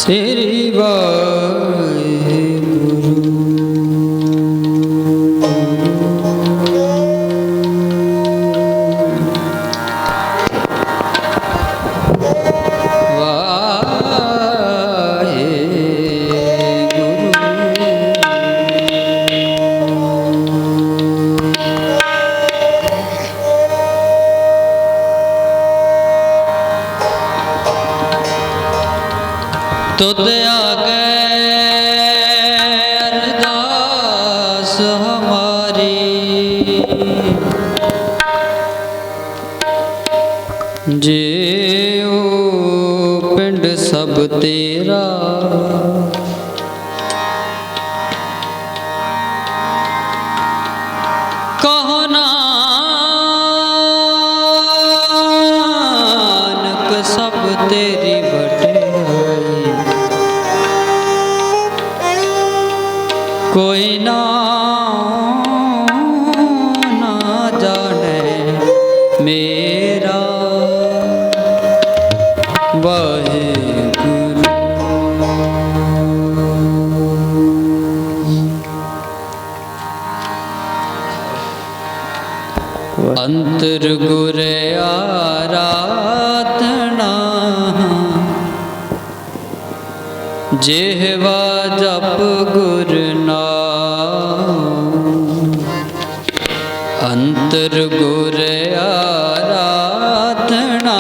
श्री वाहिगुरु। तुद आगे अरदास हमारी, जेओ पिंड सब तेरा, कहो नानक सब तेरी बड़ाई, कोई ना जाने मेरा वाहिगुरु। अंतर गुर आराधना, जेहवा जप गुर नाम, अंतर गुर आराधना,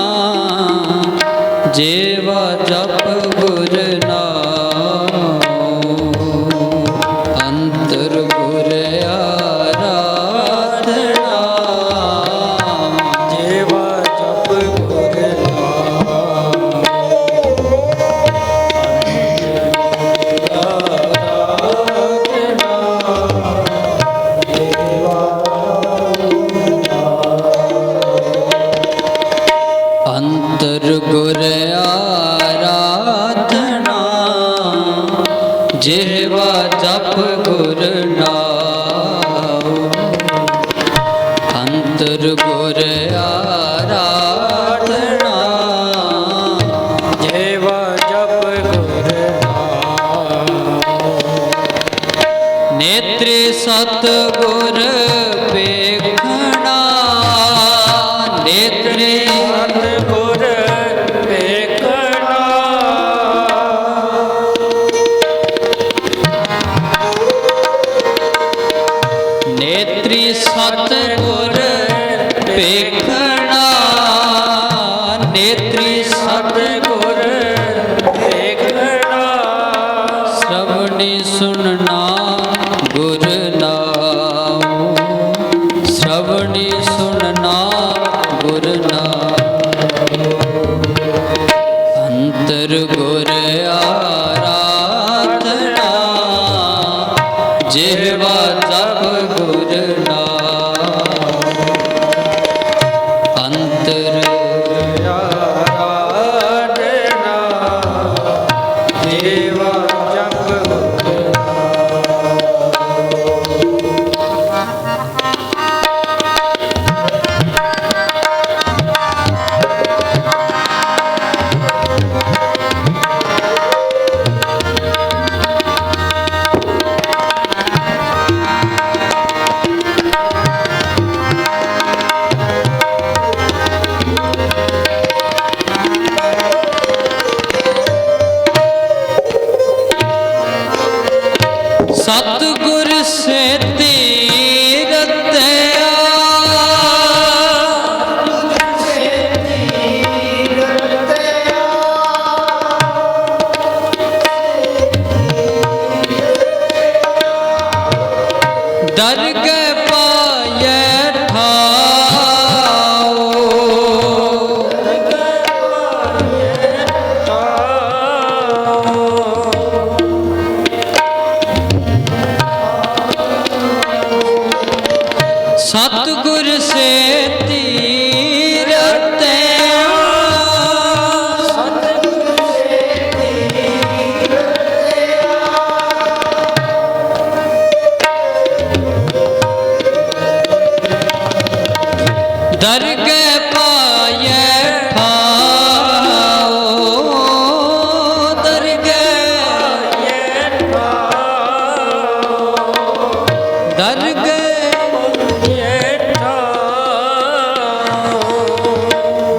जेवा जप गुर नाम, अंतर गुर आराधना, जेवा जप गुर नाम, अंतर गुर आराधना, जेवा जप गुर नाम, अंतर गुर आराधना, जेवा जप गुर नाम। नेत्रे सतगुर पेखना, नेत्रे सतगुर पेखना, नेत्री सतगुर पेखना, नेत्री सतगुर पेखना, श्रवणी सुनना गुर नाम, श्रवणी सुनना गुर नाम, अंतर गुर आराधना, जेवा जप गुर नाम, अंतर गुर आराधना, जेवा जप गुर सतगुर से तीरथया, दरगह पाये ठाओ, सतगुर से तीरथया, सतगुर से तीरथया, दरगह पाये ठाओ, दरगह डर गए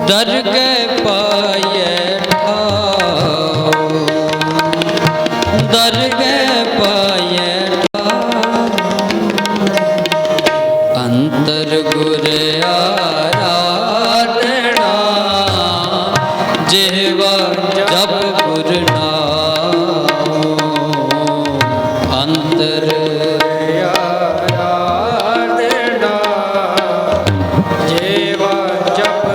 डर गए पाए डर गए पाए अंतर गुर आराधना जेवा जप गुर नाम अंतर आराधना जेवा जप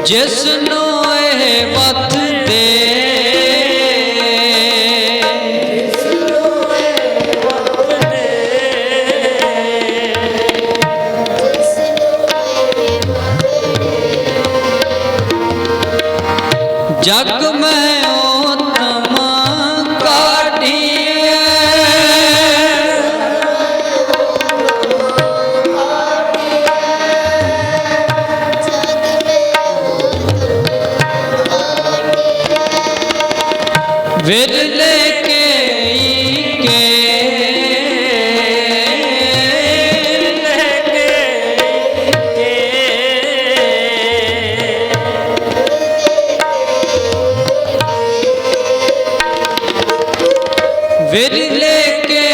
जिसनो ए मत दे जग में उत्तम काढ़िए विरले विरले के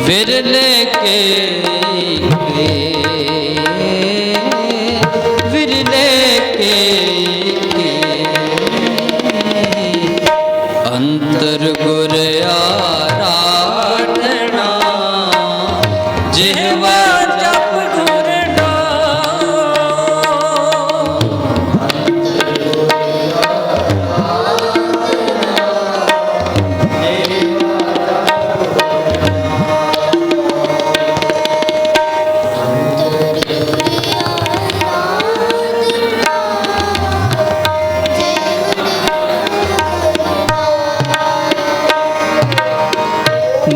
विरले के विरले के अंतर गुर आराधना जिह्वा जप गुर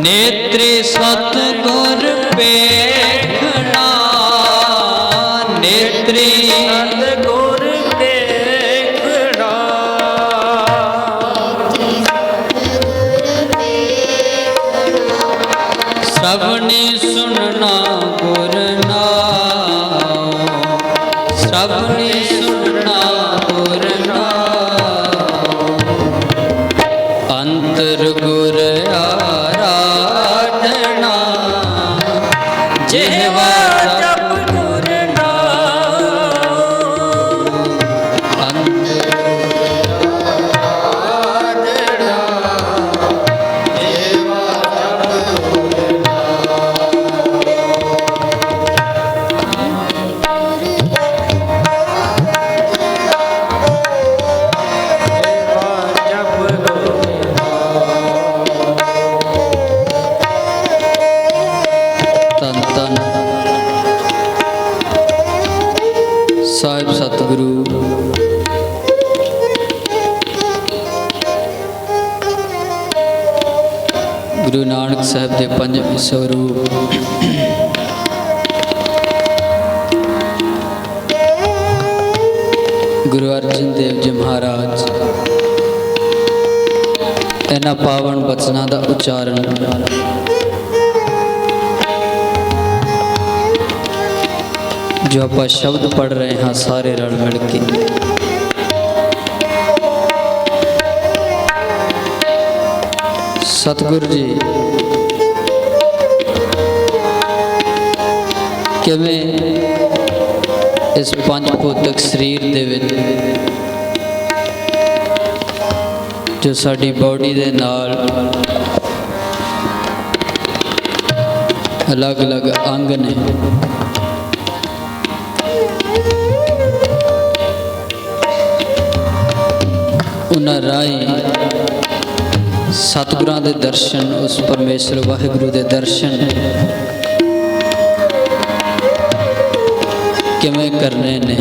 नेत्रे सतगुर पेखना नेत्रे सतगुर पेखना सबने सुनना गुर नाम सबने सुनना गुर नाम अंतर गुर आराधना जिह्वा जप गुर नाम अंतर आराधना जिह्वा जप गुर ਸਾਹਿਬ ਸਤਿਗੁਰੂ ਗੁਰੂ ਨਾਨਕ ਸਾਹਿਬ ਦੇ ਪੰਜਵੇਂ ਸਰੂਪ ਗੁਰੂ ਅਰਜਨ ਦੇਵ ਜੀ ਮਹਾਰਾਜ ਇਹਨਾਂ ਪਾਵਨ ਬਚਨਾਂ ਦਾ ਉਚਾਰਨ जो आप शब्द पढ़ रहे हैं सारे रल मिल के सतगुरु जी किवें इस पंज भौतिक शरीर दे विच जो साडी बॉडी दे नाल अलग अलग अंग ने, उन्हां राहीं सतगुरां दे दर्शन, उस परमेश्वर वाहिगुरू दे दर्शन किवें करने ने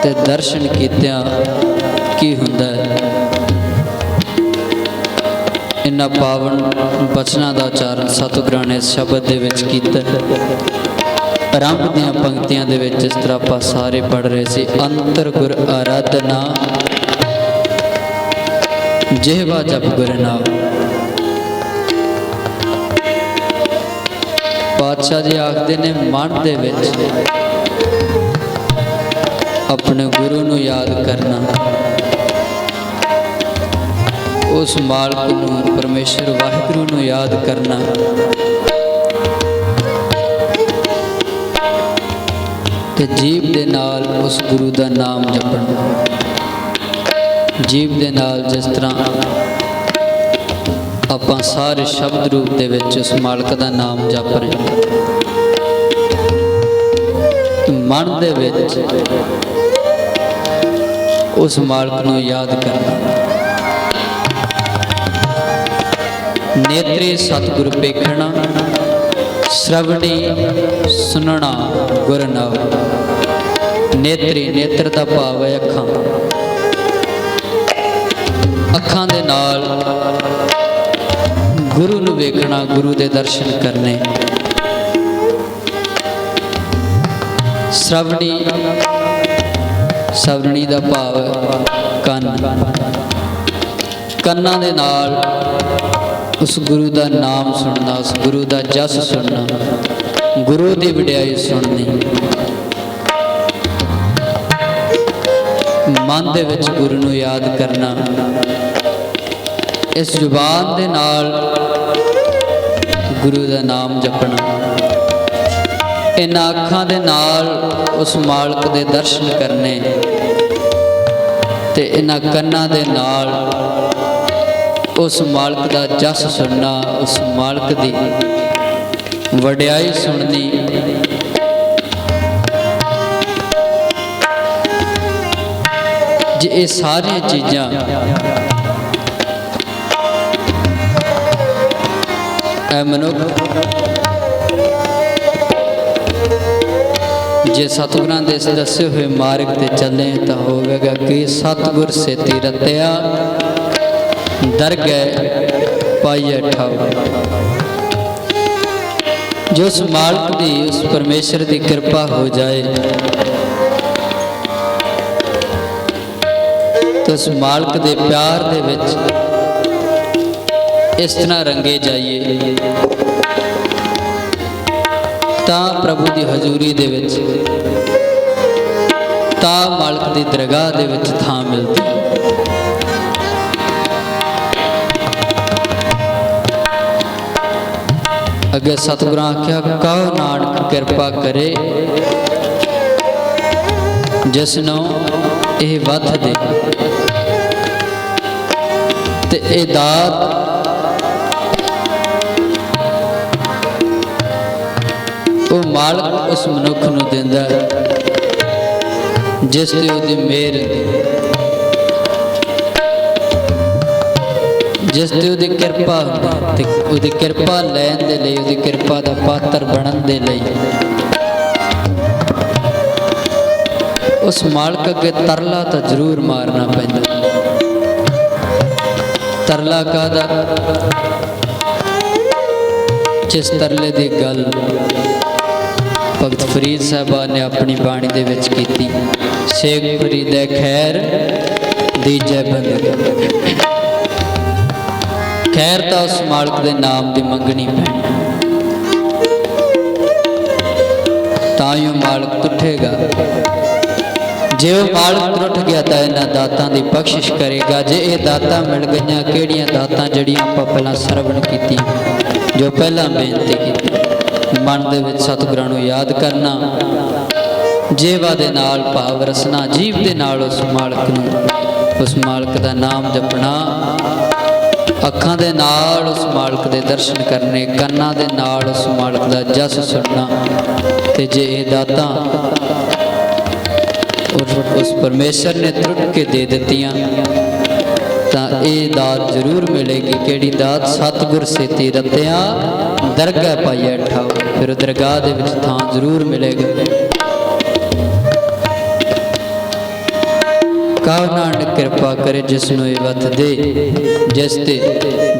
ते दर्शन कीतियां की हुंदा है। इन्हां पावन बचनां दा उचारण सतगुरां ने शब्द दे विच कीता। आरंभ दीआं पंक्तियां दे विच जिस तरह आपां सारे पढ़ रहे सी, अंतर गुर आराधना जिहवा जप गुर नाम। पातशाह जी आखदे ने मन दे विच अपने गुरु नूं याद करना, उस मालक नूं परमेश्वर वाहिगुरू नूं याद करना, ते जीव दे नाल उस गुरु दा नाम जपना। जीव दे नाल जिस तरह आपां सारे शब्द रूप दे विच उस मालक दा नाम जप रहे, मन दे विच उस मालक नूं याद करना। नेत्रे सतगुर पेखना, श्रवणी सुनना गुर नाम। नेत्री, नेत्र दा भाव है अखां। अखां दे नाल गुरु नूं वेखना, गुरु दे दर्शन करने। श्रवणी, श्रवणी दा भाव कन। कन्नां दे नाल उस गुरु दा नाम सुनना, उस गुरु दा जस सुनना, गुरु दी वडियाई सुननी। मन दे विच गुरु नूं याद करना। इस जुबान दे नाल गुरु दा नाम जपना। इन्हां अखां दे नाल उस मालक दे दर्शन करने, ते इन्हां कन्नां दे नाल उस मालक दा जस सुनना, उस मालक दी वडियाई सुननी। जे ये सारी चीज़ां ऐ मनुख जे सतगुरां दे दसे हुए मार्ग ते चले तो होवेगा कि सतगुर सेती रत्या दरगह पाइए ठाओ। जो उस मालक दी, उस परमेश्वर की कृपा हो जाए तो उस मालक दे प्यार दे विच इस तरह रंगे जाइए ता प्रभु की हजूरी दे विच, ता मालक की दरगाह दे विच थां मिलती। अगे सतगुरां आख्या, कहो नानक कृपा करे जिसनों यह वध दे, ते ए दात वो मालक उस मनुख नूं दिंदा जिस ते उहदी मेहर, जिस ते उहदी कृपा होंदी, उहदी कृपा लैण दे लई, उहदी कृपा दा पात्र बनन दे लई उस मालक अगे तरला तो जरूर मारना पैंदा। तरला कादा, जिस तरले दी गल भगत फरीद साहबा ने अपनी बाणी दे विच कीती, शेख फरीद खैर दीजे बंदगी। खैर तो उस मालक के नाम की मंगनी पैनी, तां मालक तुठेगा। जे वो मालक त्रुट गया तो इन्हां दातां दी बख्शिश करेगा। जे ये दातां मिल गईयां, किहड़ियां दातां जिहड़ियां आपां पहलां सरवण कीती, जो पहलां बेनती कीती, मन दे विच सतगुरां नूं याद करना, जेवा दे नाल भाव रसना, जीव दे नाल उस मालक नूं, उस मालक दा नाम जपना, अखां दे नाल उस मालक दे दर्शन करने, कन्नां दे नाल उस मालक दा जस सुनना। ते जे ये दातां उस परमेश्वर ने त्रुट के दे दित्तियां तां ये दात जरूर मिलेगी। किहड़ी दात? सतगुर सेती रत्तियां दरगाह पाइया ठाओ। फिर दरगाह दे विच थां जरूर मिलेगा। कहो नानक कृपा करे जिसनों ये वत दे,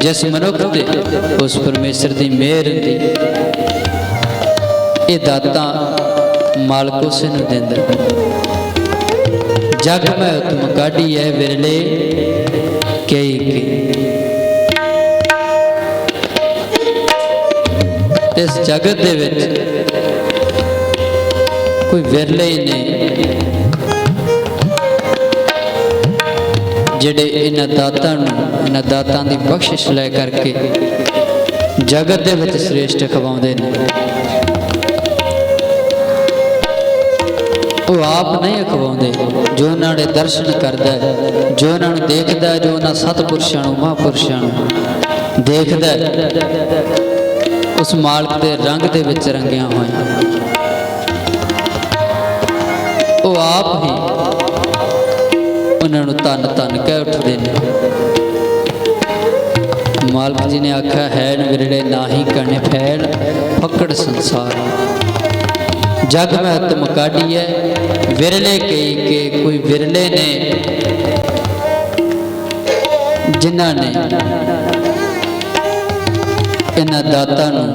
जिस मनुख ते उस परमेश्वर दी मेहर दी ये दातां मालक उसे नूं दिंदा। जग में उत्तम काढ़ी है विरले कई के। इस जगत दे विच कोई विरले ही नहीं जिहड़े इन्हां दातां नूं, इन्हां दातां दी बख्शिश लै करके जगत दे विच श्रेष्ठ खवाउंदे ने। वो आप नहीं अखवाउंदे, जो उन्होंने दर्शन करता है, जो उन्होंने देखता है, जो उन्होंने सतपुरुषों महापुरुषों देखता है, उस मालक के रंग के विच रंगिया होया वो आप ही उन्होंने धन धन कह उठते हैं। मालक जी ने आख्या है विरले ना ही कने फैल फकड़ संसार। जग में उत्तम काढ़ी है विरले कई के। कोई विरले ने जिन्हां ने इन्हां दातां नूं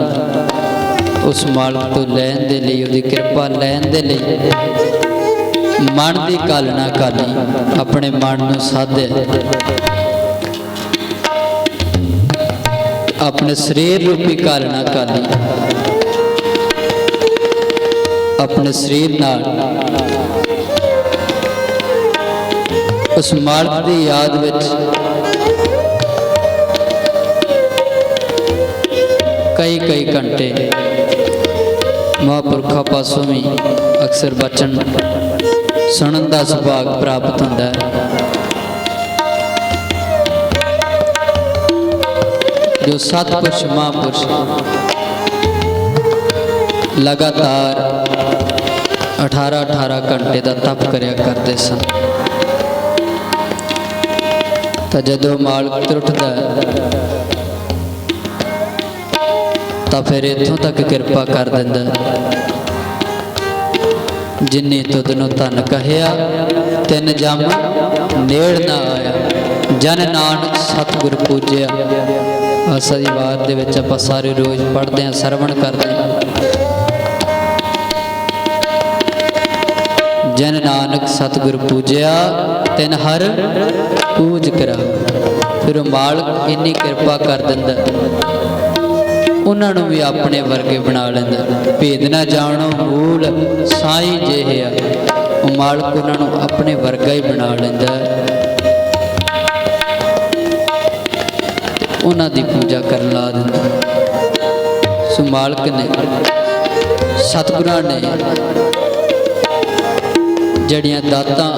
उस मालक तो लैन दे लई, उहदी कृपा लैन दे लई मन की कालना काली, अपने मन नूं साधे, अपने शरीर रूपी कालना काली, अपने शरीर नाल उस मालक की याद विच कई कई घंटे महापुरखों पासों भी अक्सर बचन सुनन का सुभाग प्राप्त होता है। जो सतपुरुष महापुरुष लगातार 18-18 घंटे का तप करया करते सन, तो जदों मालक त्रुटदा तो फिर इत्थों तक कृपा कर दिंदा, जिन्नी तुदनों धन कहया तिन जम नेड़ ना आया, जन नानक सतगुर पूजया। आसारीवार दे विच आपां सारे रोज़ पढ़ते हैं, सरवण करते हैं। जन नानक सतगुर पूजया तिन हर पूज करा। फिर मालक इन्नी कृपा कर दिंदा, उन्होंने भी अपने वर्गे बना लेंदा। भेद ना जानो मूल साई जिहा, मालक उन्होंने अपने वर्गा ही बना लेंदा, उन्हां दी पूजा करन ला दिंदा। सो मालक ने सतगुरां ने जड़ियां दातां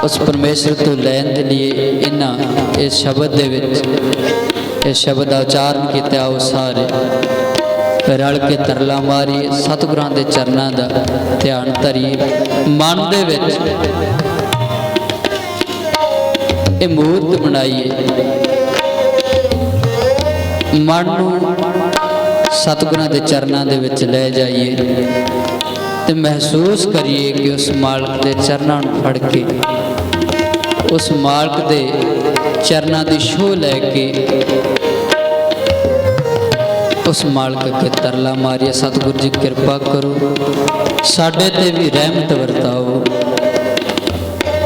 उस परमेश्वर तो लैन के लिए इन्हां इस शब्द दे विच इस शब्द का उच्चारण किया। आओ सारे रल के तरला मारिए, सतगुरां दे चरनां दा ध्यान धरिए, मन दे विच ये मूर्त बनाइए, मन नूं सतगुरां दे चरनां दे विच ले जाइए ते महसूस करिए कि उस मालक दे चरनां नूं फड़ के, उस मालक दे चरनां दी छोह लैके उस मालक के तरला मारिए, सतगुर जी कृपा करो, साडे ते भी रहमत वरताओ,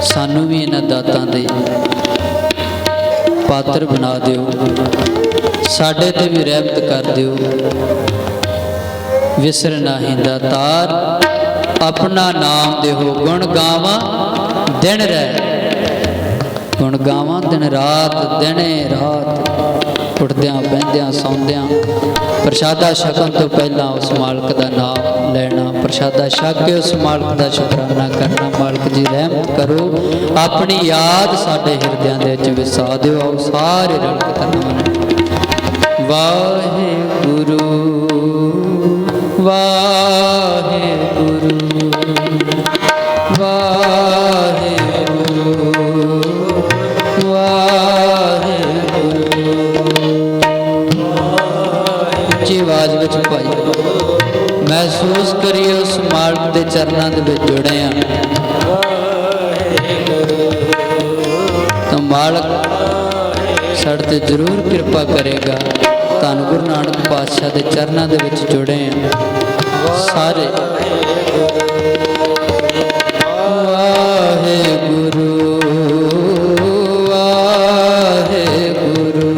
सानू भी इन्हां दातां दे पात्र बना दिओ, साडे ते भी रहमत कर दिओ। विसर नाही दातार अपना नाम देहो गुण गावा दिन रह गुण गावा दिन रात दिने रात उठद्या बहद्या सौंद्या प्रशादा छकन तो पहला उस मालिक का नाम लेना प्रशादा छक के उस मालिक का शुकराना करना मालिक जी रहमत करो अपनी याद साडे हिरदियां दे विच विसा दिओ आओ सारे रल के तरना वाहिगुरु वाहिगुरु वाहिगुरु ਉੱਚੀ आवाज ਵਿੱਚ ਭਾਈ महसूस करिए उस मालिक के चरणों के विच जुड़े हैं तो मालिक साडे ते जरूर कृपा करेगा धन गुरु नानक पातशाह के चरणों के विच जुड़े हैं सारे वाहिगुरु वाहिगुरु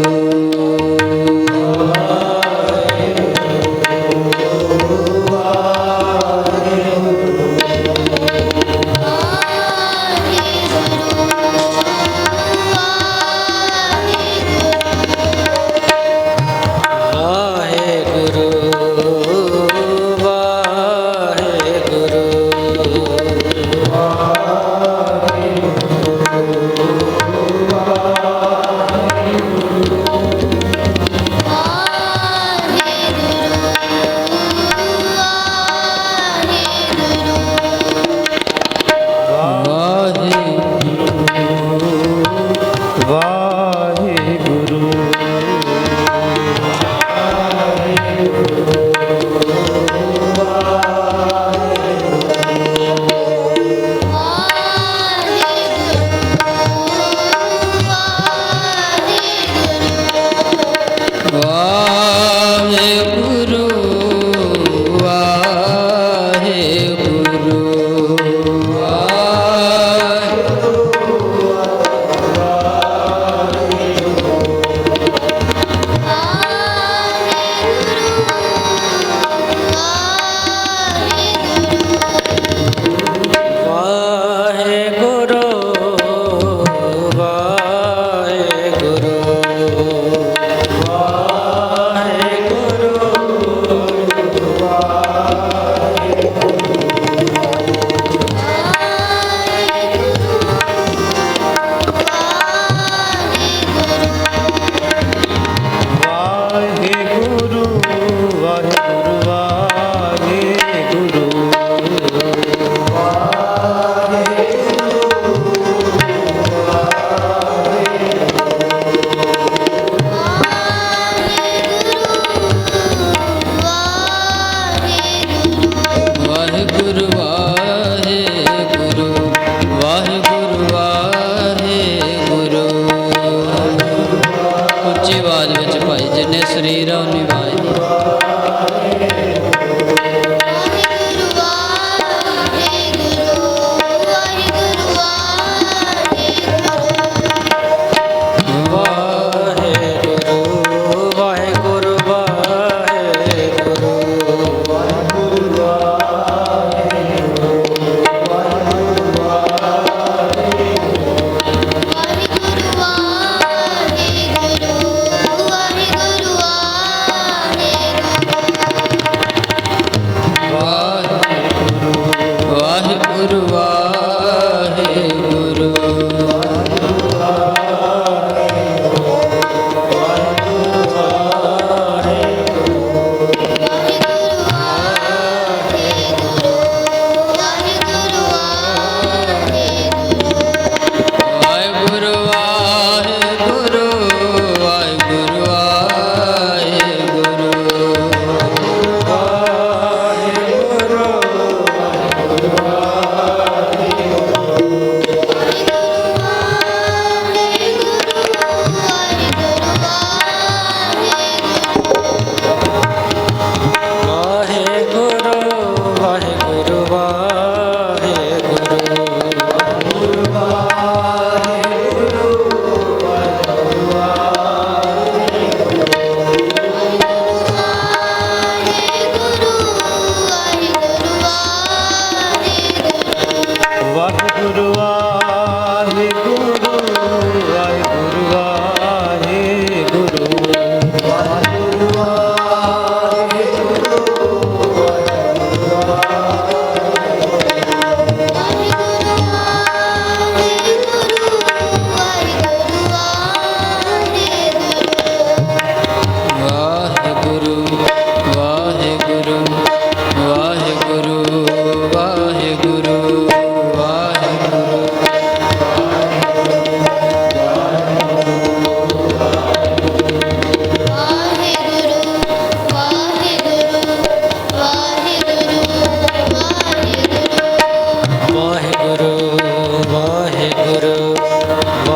ਵਾਹਿਗੁਰੂ ਵਾਹਿਗੁਰੂ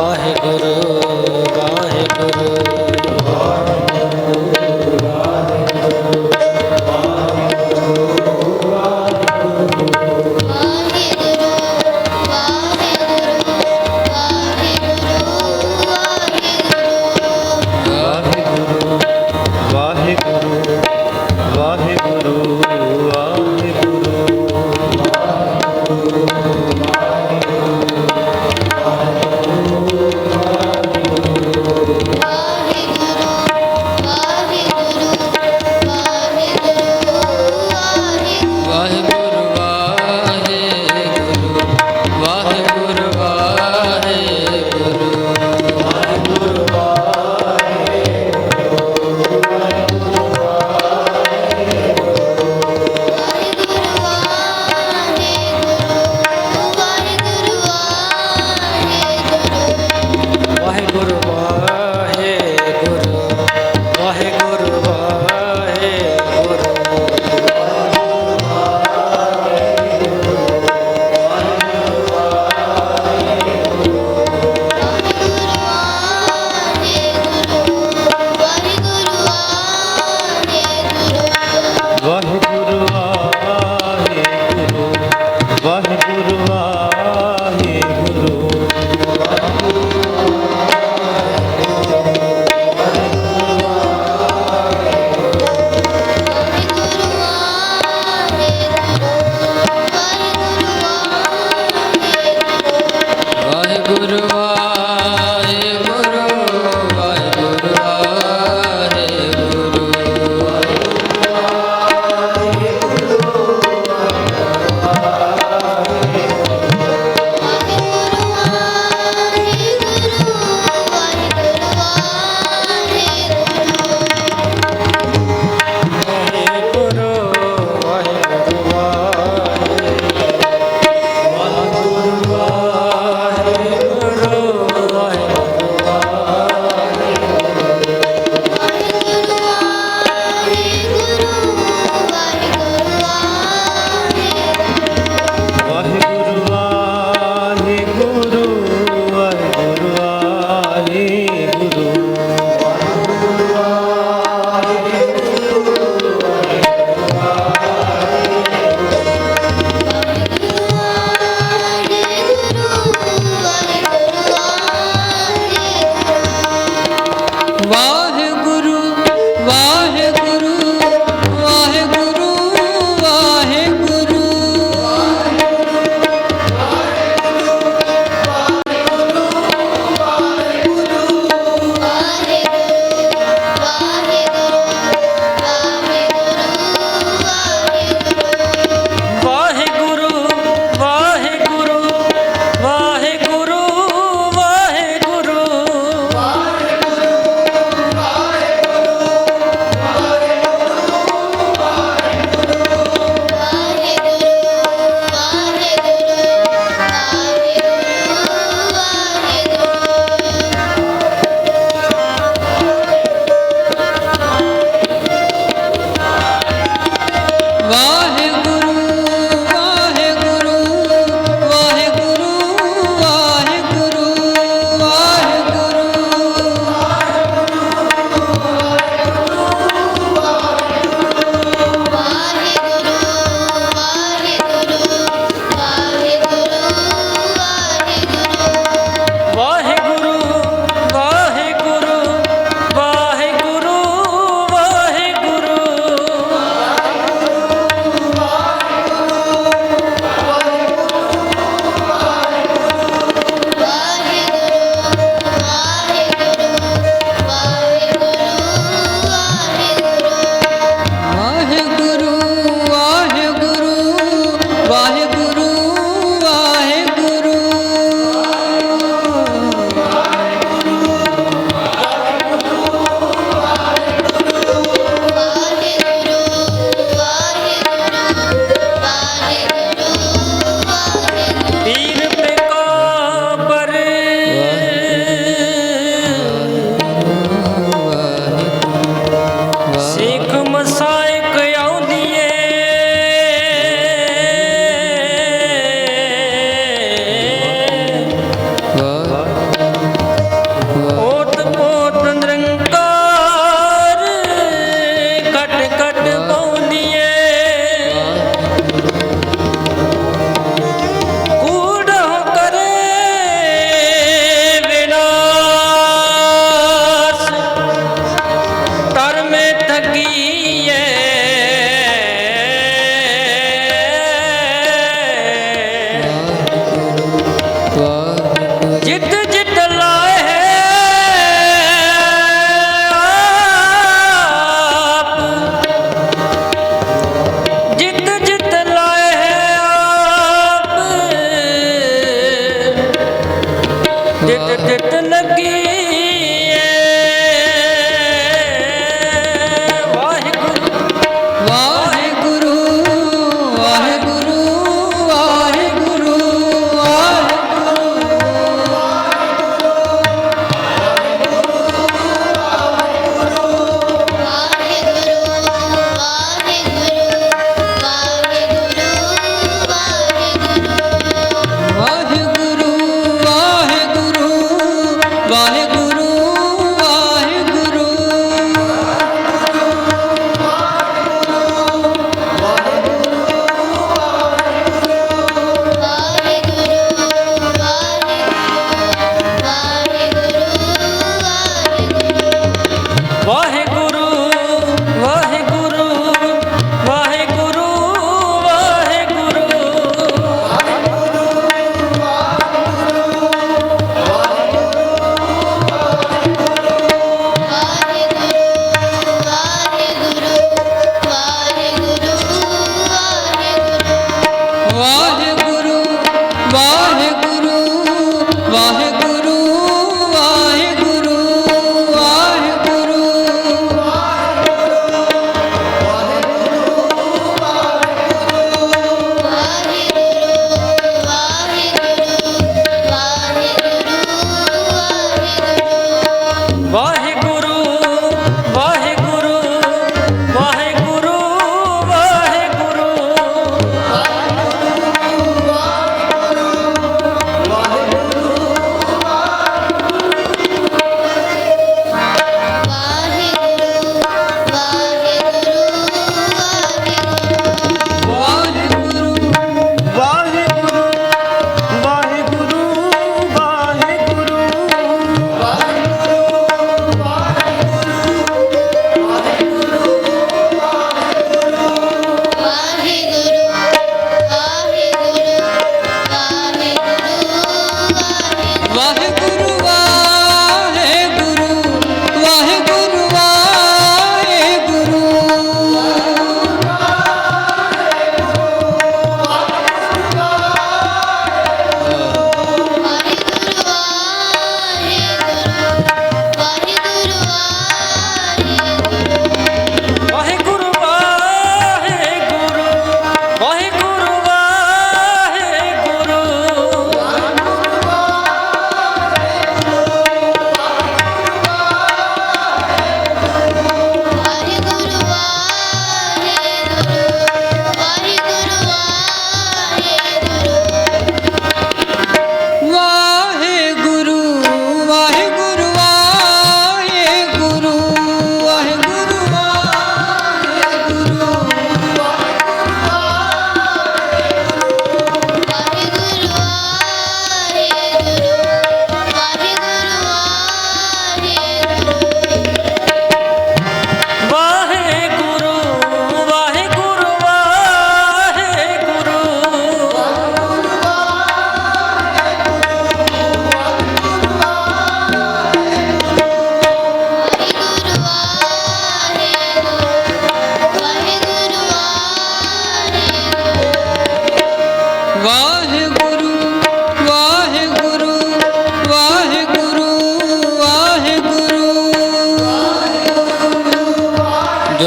ਵਾਹਿਗੁਰੂ ਵਾਹਿਗੁਰੂ ਵਾਹਿਗੁਰੂ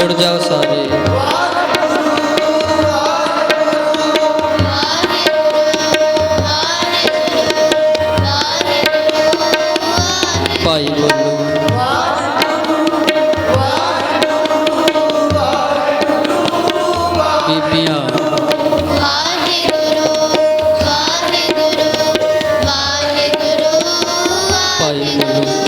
जुड़ जाओ सारे। भाई बोलो बीबियां भाई बोलो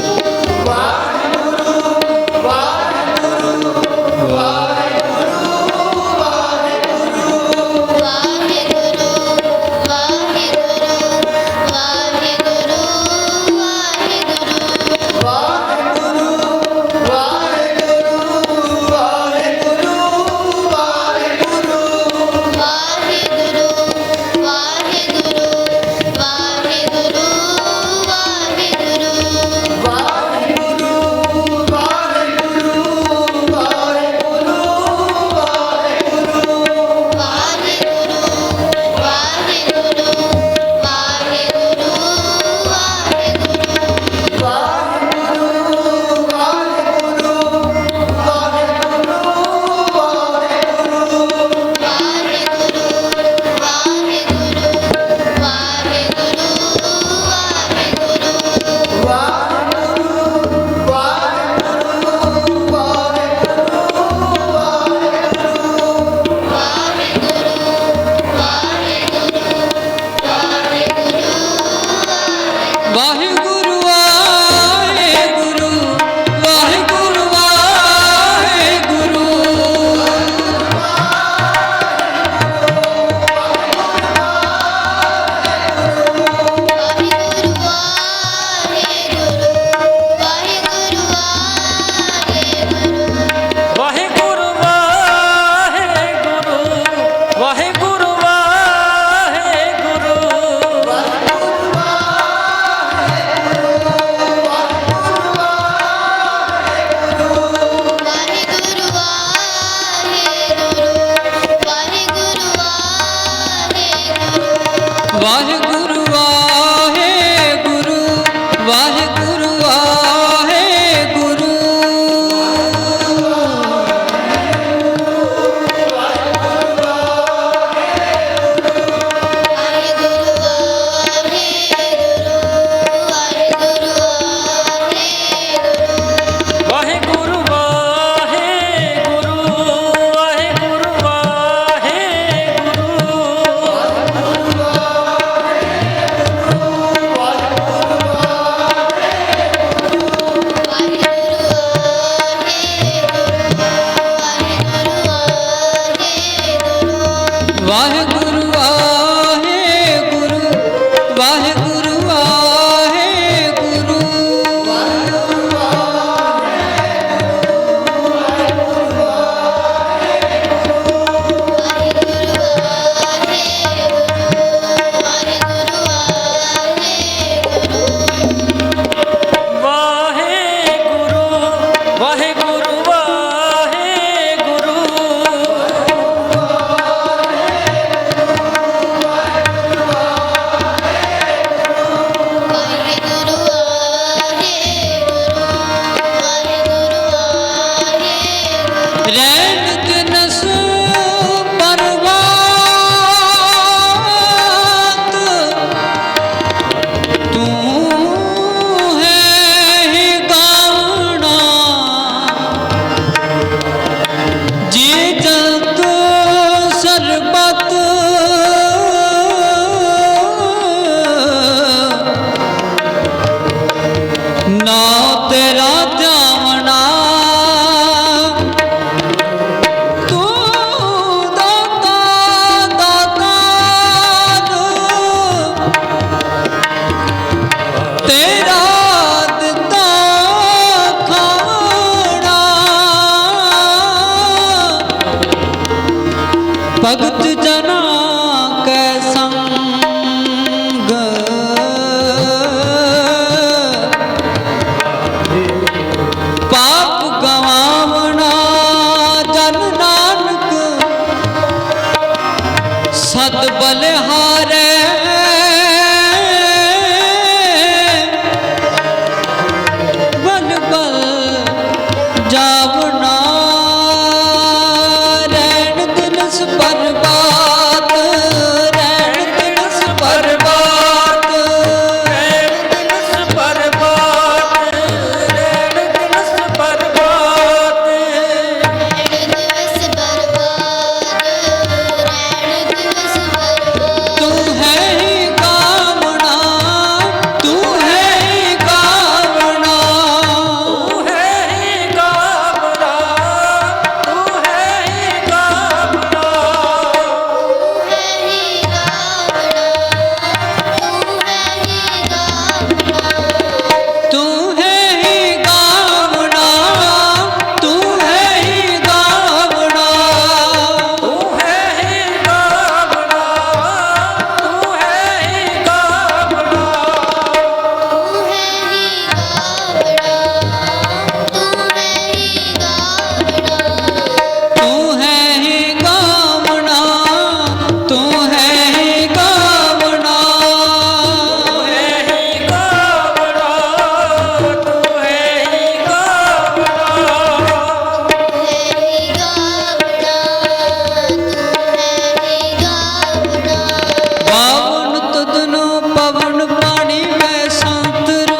ਪਵਨ ਪਾਣੀ ਮੈਂ ਸੰਤਰ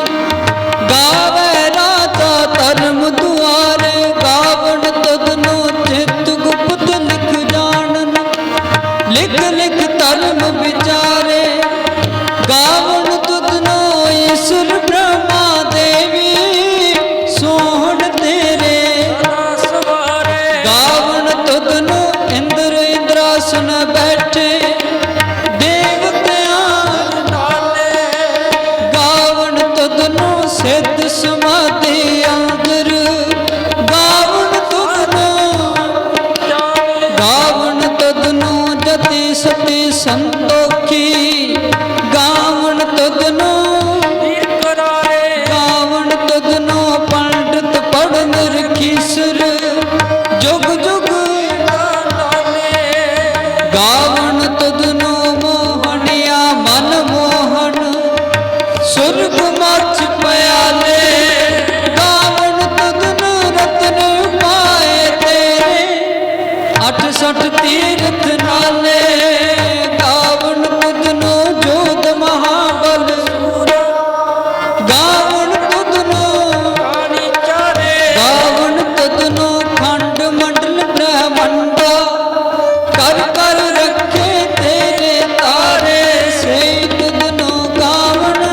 ਗਾਵੇ ਰਾਜਾ ਧਰਮ ਦੁਆਰੇ ਗਾਵਣ ਤਦਨੋ ਚਿਤ ਗੁਪਤ ਲਿਖ ਜਾਣਨ ਲਿਖ ਲਿਖ ਧਰਮ ਵਿਚਾਰੇ ਗਾਵਣ ਤਦਨੋ ਈਸ਼ਰ ਬ੍ਰਹਮਾ ਦੇਵੀ ਸੋਹਣ ਤੇਰੇ ਗਾਵਣ ਤਦਨੋ ਇੰਦਰ ਇੰਦਰਾਸਨ ਬੈਠੇ ਗਾਵਣ ਤਦਨੋ ਸਿੱਧ ਸਮਾਧੀ ਅੰਦਰ ਗਾਵਣ ਤਦਨੋ ਜਤੀ ਸਤੀ ਸੰਤੋਖੀ ਗਾਵਣ ਤਦਨੋ ਗਾਵਣ ਤਦਨੋ ਪੰਡਤ ਪੜਨ ਰਖੀਸਰ ਜੁਗ ਜੁਗ ਗਾਵਣ ਤਦਨੋ ਮੋਹਣਿਆ ਮਨ ਮੋਹਨ ਸੁਰਗ ਮਚ ਪਿਆਲੇ ਗਾਵਣ ਤਦਨੋ ਰਤਨ ਪਾਏ ਤੇਰੇ 68 ਤੀਰਥ ਨਾਲੇ ਗਾਵਣ ਤਦਨੋ ਜੋਤ ਮਹਾਬਲ ਗਾਵਣ ਤਦਨੋ ਗਾਵਣ ਤਦਨੋ ਖੰਡ ਮੰਡਲ ਬ੍ਰਹਮੰਡਾ ਕਰ ਕਰ ਰੱਖੇ ਤੇਰੇ ਤਾਰੇ ਸੇ ਤਦਨੋ ਗਾਵਣ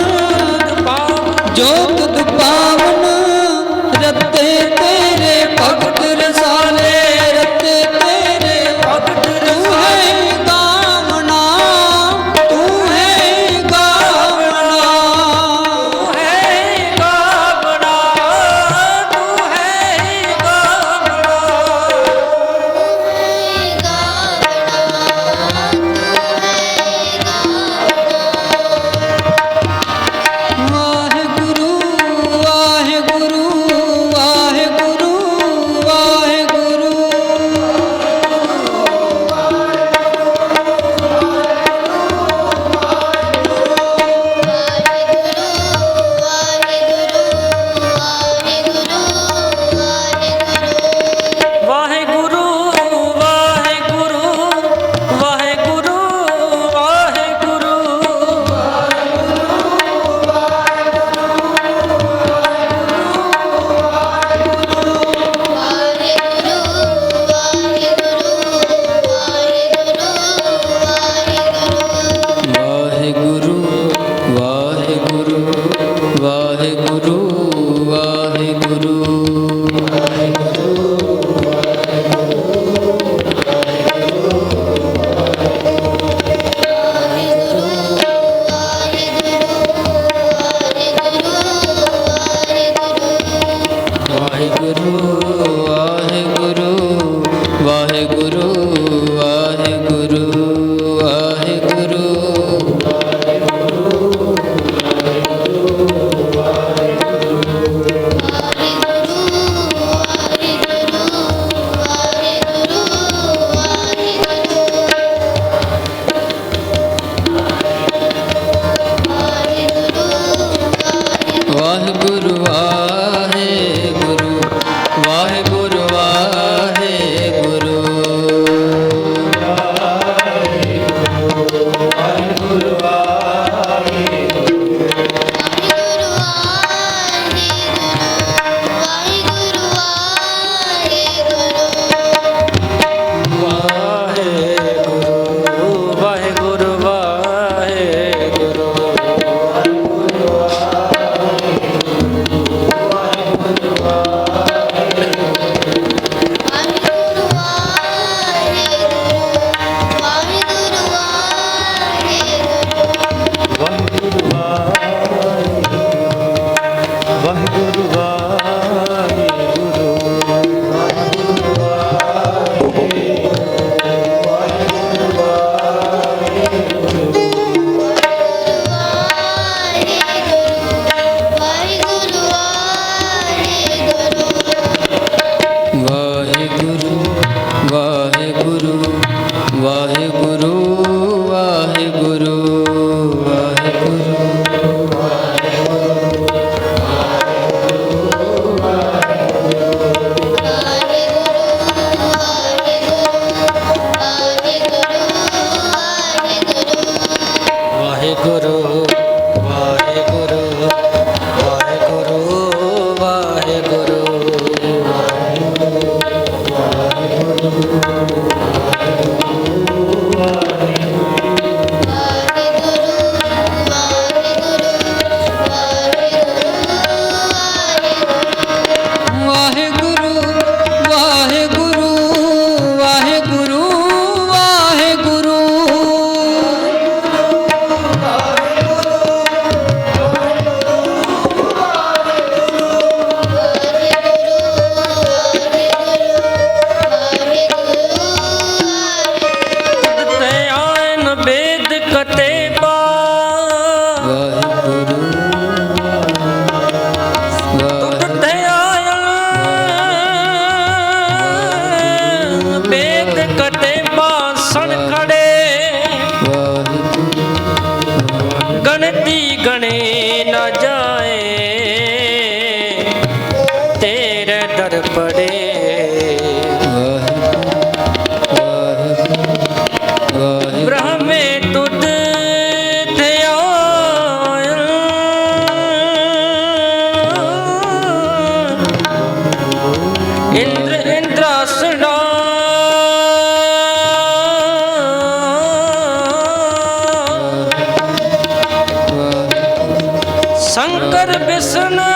शंकर विष्णु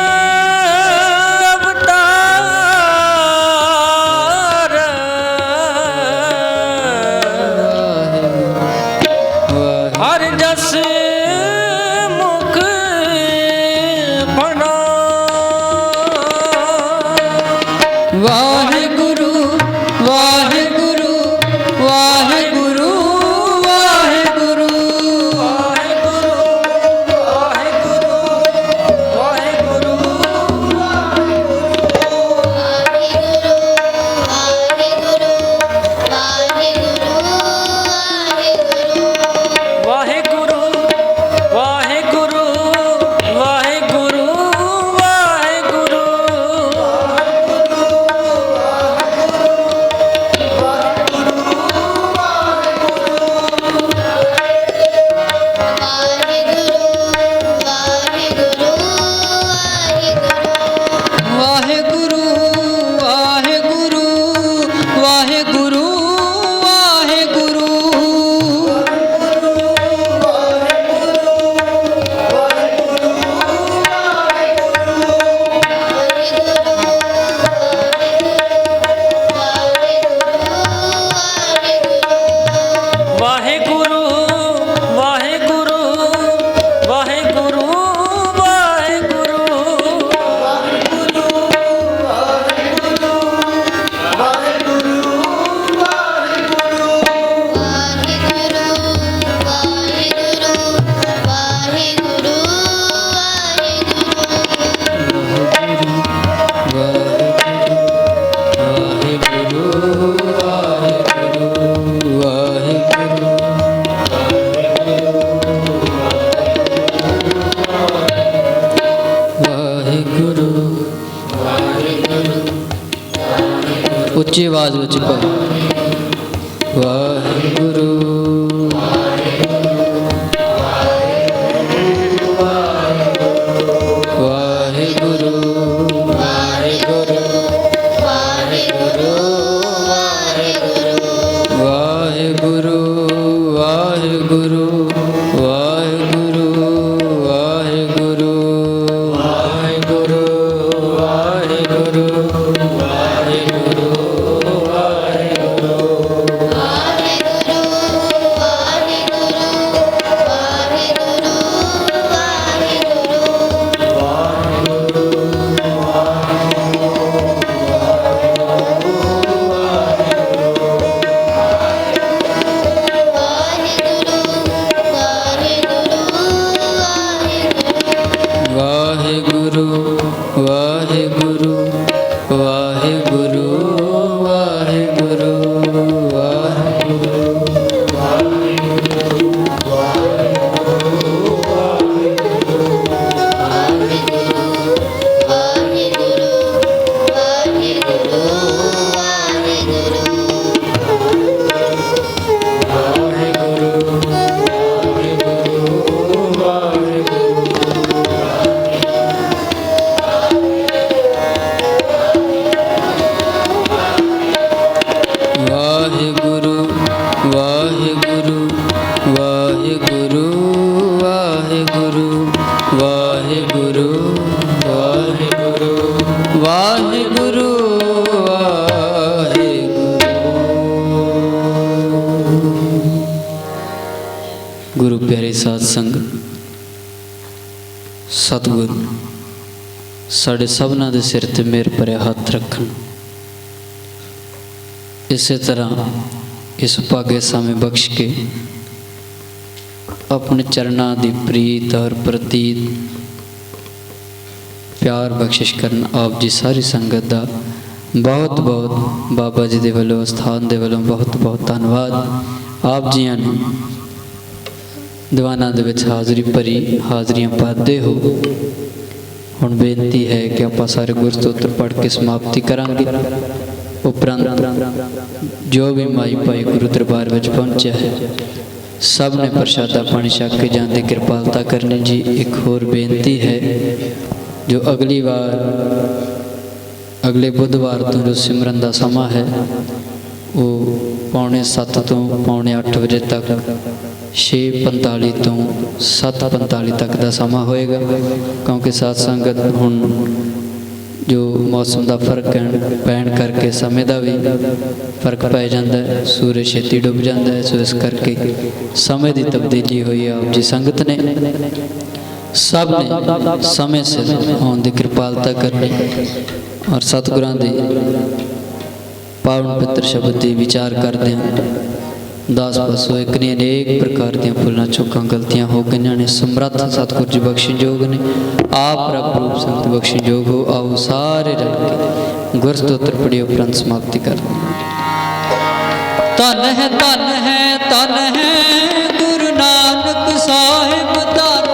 अवतार हर जस मुख बना वाहिगुरु वाहिगुरु वाहिगुरु वाहिगुरु ਉੱਚੀ ਆਵਾਜ਼ ਵਿੱਚ ਪੜ੍ਹੋ ਵਾਹਿਗੁਰੂ ਵਾਹਿਗੁਰੂ ਵਾਹਿਗੁਰੂ ਵਾਹਿਗੁਰੂ ਵਾਹਿਗੁਰੂ ਵਾਹਿਗੁਰੂ ਵਾਹਿਗੁਰੂ ਵਾਹਿਗੁਰੂ ਵਾਹਿਗੁਰੂ ਵਾਹਿਗੁਰੂ ਵਾਹਿਗੁਰੂ ਵਾਹਿਗੁਰੂ ਵਾਹਿਗੁਰੂ ਵਾਹਿਗੁਰੂ ਵਾਹਿਗੁਰੂ ਗੁਰੂ ਪਿਆਰੇ ਸਾਧ ਸੰਗਤ, ਸਤਿਗੁਰੂ ਸਾਡੇ ਸਭਨਾਂ ਦੇ ਸਿਰ ਤੇ ਮਿਹਰ ਭਰਿਆ ਹੱਥ ਰੱਖਣ। ਇਸੇ ਤਰ੍ਹਾਂ ਇਸ ਭਾਗੇ ਸਮੇਂ ਬਖਸ਼ ਕੇ ਆਪਣੇ ਚਰਨਾਂ ਦੀ ਪ੍ਰੀਤ ਔਰ ਪ੍ਰਤੀਤ ਪਿਆਰ ਬਖਸ਼ਿਸ਼ ਕਰਨ ਆਪ ਜੀ ਸਾਰੀ ਸੰਗਤ ਦਾ ਬਹੁਤ ਬਹੁਤ ਬਾਬਾ ਜੀ ਦੇ ਵੱਲੋਂ, ਸਥਾਨ ਦੇ ਵੱਲੋਂ ਬਹੁਤ ਬਹੁਤ ਧੰਨਵਾਦ। ਆਪ ਜੀਆਂ ਨੂੰ ਦੀਵਾਨਾਂ ਦੇ ਵਿੱਚ ਹਾਜ਼ਰੀ ਭਰੀ, ਹਾਜ਼ਰੀਆਂ ਪਾਦੇ ਹੋ। ਹੁਣ ਬੇਨਤੀ ਹੈ ਕਿ ਆਪਾਂ ਸਾਰੇ ਗੁਰਸਤੋਤਰ ਪੜ੍ਹ ਕੇ ਸਮਾਪਤੀ ਕਰਾਂਗੇ। ਉਪਰੰਤ ਜੋ ਵੀ ਮਾਈ ਭਾਈ ਗੁਰੂ ਦਰਬਾਰ ਵਿੱਚ ਪਹੁੰਚਿਆ ਹੈ, ਸਭ ਨੇ ਪ੍ਰਸ਼ਾਦਾ ਪਾਣੀ ਛਕ ਕੇ ਜਾਣ ਦੀ ਕਿਰਪਾਲਤਾ ਕਰਨੀ ਜੀ। ਇੱਕ ਹੋਰ ਬੇਨਤੀ ਹੈ, ਜੋ ਅਗਲੀ ਵਾਰ ਅਗਲੇ ਬੁੱਧਵਾਰ ਤੋਂ ਜੋ ਸਿਮਰਨ ਦਾ ਸਮਾਂ ਹੈ, ਉਹ 7:45 ਤੋਂ 7:45 ਵਜੇ ਤੱਕ 6:45 ਤੋਂ 7:45 ਤੱਕ ਦਾ ਸਮਾਂ ਹੋਏਗਾ। ਕਿਉਂਕਿ ਸਾਧ ਸੰਗਤ ਹੁਣ ਜੋ ਮੌਸਮ ਦਾ ਫਰਕ ਪੈਣ ਕਰਕੇ ਸਮੇਂ ਦਾ ਵੀ ਫਰਕ ਪੈ ਜਾਂਦਾ ਹੈ, ਸੂਰਜ ਛੇਤੀ ਡੁੱਬ ਜਾਂਦਾ ਹੈ। ਸੋ ਇਸ ਕਰਕੇ ਸਮੇਂ ਦੀ ਤਬਦੀਲੀ ਹੋਈ ਹੈ। ਆਪ ਜੀ ਸੰਗਤ ਨੇ ਸਭ ਨੇ ਸਮੇਂ ਸਿਰ ਆਉਣ ਦੀ ਕਿਰਪਾਲਤਾ ਕਰਨੀ ਔਰ ਸਤਿਗੁਰਾਂ ਦੇ ਪਾਵਨ ਪਵਿੱਤਰ ਸ਼ਬਦ ਦੀ ਵਿਚਾਰ ਕਰਦੇ ਹਾਂ। ਦਾਸ ਪਾਸੋਂ ਇੱਕ ਨਹੀਂ ਅਨੇਕ ਪ੍ਰਕਾਰ ਦੀਆਂ ਭੁੱਲਾਂ ਚੁੱਕਾਂ ਗਲਤੀਆਂ ਹੋ ਗਈਆਂ ਨੇ। ਸਮਰੱਥ ਸਤਿਗੁਰ ਜੀ ਬਖਸ਼ਣਯੋਗ ਨੇ, ਆਪ ਰੱਬ ਰੂਪ ਸੰਤ ਬਖਸ਼ਣਯੋਗ ਹੋ। ਆਓ ਸਾਰੇ ਰਲ ਕੇ ਗੁਰਸਤੋਤਰ ਪੜ੍ਹੀ ਉਪਰੰਤ ਸਮਾਪਤੀ ਕਰਦੇ ਹਾਂ। ਧੰਨ ਹੈ ਧੰਨ ਹੈ ਧੰਨ ਹੈ ਗੁਰੂ ਨਾਨਕ ਸਾਹਿਬ, ਧੰਨ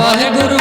ਵਾਹਿਗੁਰੂ